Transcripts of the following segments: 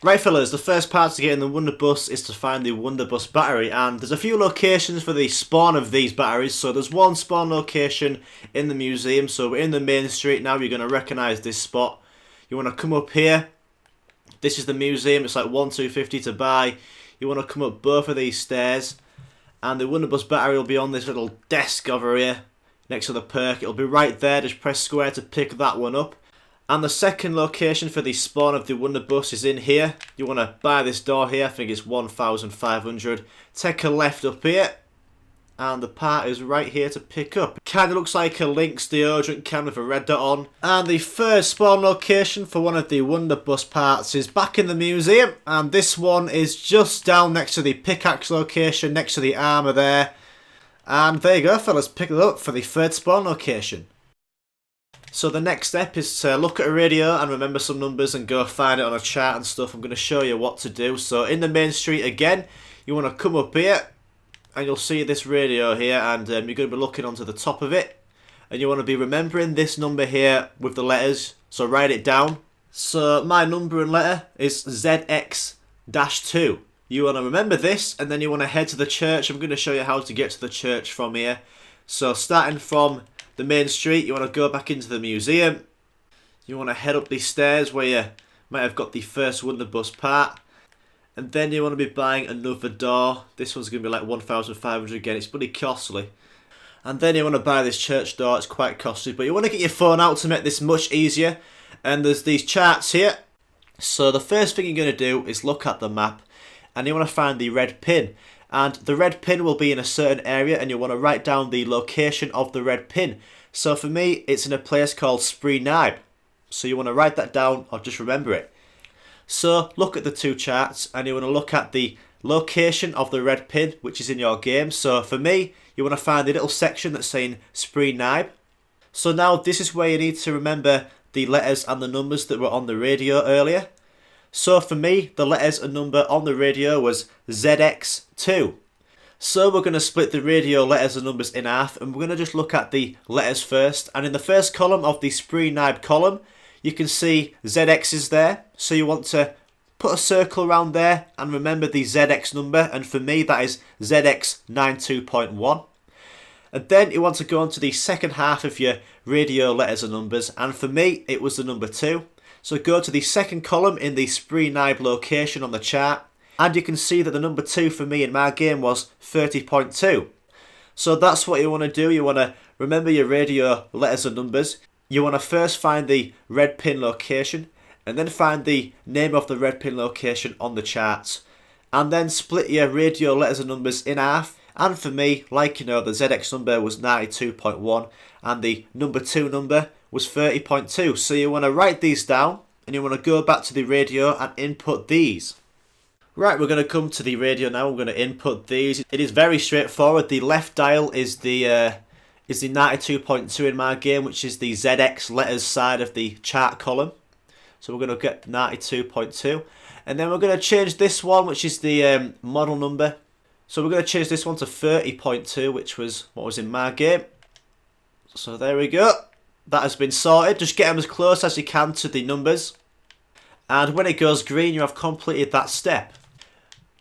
Right fellas, the first part to get in the Wunderbus is to find the Wunderbus battery, and there's a few locations for the spawn of these batteries. So there's one spawn location in the museum, so we're in the main street now. You're going to recognise this spot. You want to come up here. This is the museum, it's like 1,250 to buy. You want to come up both of these stairs, and the Wunderbus battery will be on this little desk over here next to the perk. It'll be right there, just press square to pick that one up. And the second location for the spawn of the Wunderbus is in here. You want to buy this door here, I think it's 1,500. Take a left up here, and the part is right here to pick up. Kind of looks like a Lynx deodorant can with a red dot on. And the third spawn location for one of the Wunderbus parts is back in the museum, and this one is just down next to the pickaxe location, next to the armor there. And there you go fellas, pick it up for the third spawn location. So the next step is to look at a radio and remember some numbers and go find it on a chart and stuff. I'm going to show you what to do. So in the main street again, you want to come up here and you'll see this radio here, and you're going to be looking onto the top of it. And you want to be remembering this number here with the letters, so write it down. So my number and letter is ZX-2. You want to remember this, and then you want to head to the church. I'm going to show you how to get to the church from here. So starting from the main street, you want to go back into the museum. You want to head up these stairs where you might have got the first Wunderbus part, and then you want to be buying another door. This one's going to be like 1,500 again, it's pretty costly. And then you want to buy this church door, it's quite costly, but you want to get your phone out to make this much easier. And there's these charts here. So the first thing you're going to do is look at the map, and you want to find the red pin. And the red pin will be in a certain area, and you want to write down the location of the red pin. So for me, it's in a place called Spree-Nibe. So you want to write that down or just remember it. So look at the two charts, and you want to look at the location of the red pin, which is in your game. So for me, you want to find the little section that's saying Spree-Nibe. So now this is where you need to remember the letters and the numbers that were on the radio earlier. So for me, the letters and number on the radio was ZX2. So we're going to split the radio letters and numbers in half, and we're going to just look at the letters first. And in the first column of the Spree-Nibe column, you can see ZX is there. So you want to put a circle around there and remember the ZX number. And for me, that is ZX92.1. And then you want to go on to the second half of your radio letters and numbers. And for me, it was the number 2. So go to the second column in the Spree-Nibe location on the chart, and you can see that the number 2 for me in my game was 30.2. So that's what you want to do. You want to remember your radio letters and numbers. You want to first find the red pin location, and then find the name of the red pin location on the charts. And then split your radio letters and numbers in half. And for me, like you know, the ZX number was 92.1 and the number 2 number was 30.2. So you want to write these down, and you want to go back to the radio and input these. Right, we're going to come to the radio now. We're going to input these. It is very straightforward. The left dial is the 92.2 in my game, which is the ZX letters side of the chart column. So we're going to get 92.2, and then we're going to change this one, which is the model number. So we're going to change this one to 30.2, which was what was in my game. So there we go. That has been sorted. Just get them as close as you can to the numbers. And when it goes green, you have completed that step.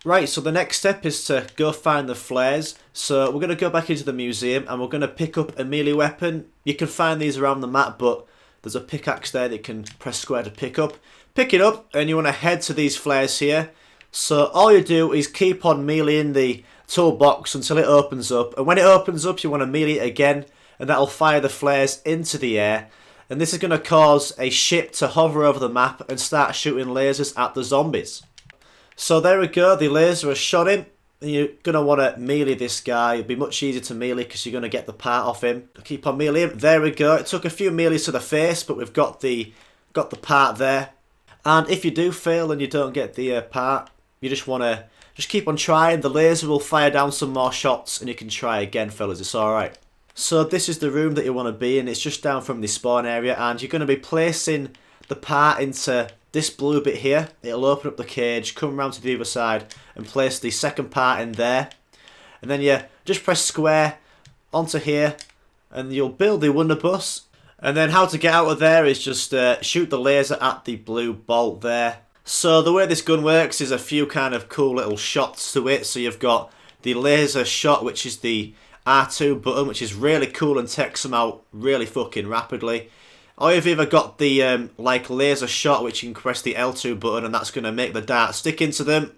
Right, so the next step is to go find the flares. So we're going to go back into the museum, and we're going to pick up a melee weapon. You can find these around the map, but there's a pickaxe there that you can press square to pick up. Pick it up, and you want to head to these flares here. So all you do is keep on meleeing the toolbox until it opens up. And when it opens up, you want to melee it again, and that'll fire the flares into the air. And this is going to cause a ship to hover over the map and start shooting lasers at the zombies. So there we go, the laser has shot him. And you're going to want to melee this guy. It'll be much easier to melee because you're going to get the part off him. Keep on meleeing. There we go. It took a few melees to the face, but we've got the part there. And if you do fail and you don't get the part, you just want to keep on trying. The laser will fire down some more shots, and you can try again, fellas. It's alright. So this is the room that you want to be in. It's just down from the spawn area, and you're going to be placing the part into this blue bit here. It'll open up the cage, come around to the other side, and place the second part in there. And then you just press square onto here, and you'll build the Wunderbus. And then how to get out of there is just shoot the laser at the blue bolt there. So the way this gun works is a few kind of cool little shots to it. So you've got the laser shot, which is the R2 button, which is really cool and takes them out really fucking rapidly. Or you've either got the like laser shot, which you can press the L2 button and that's going to make the dart stick into them.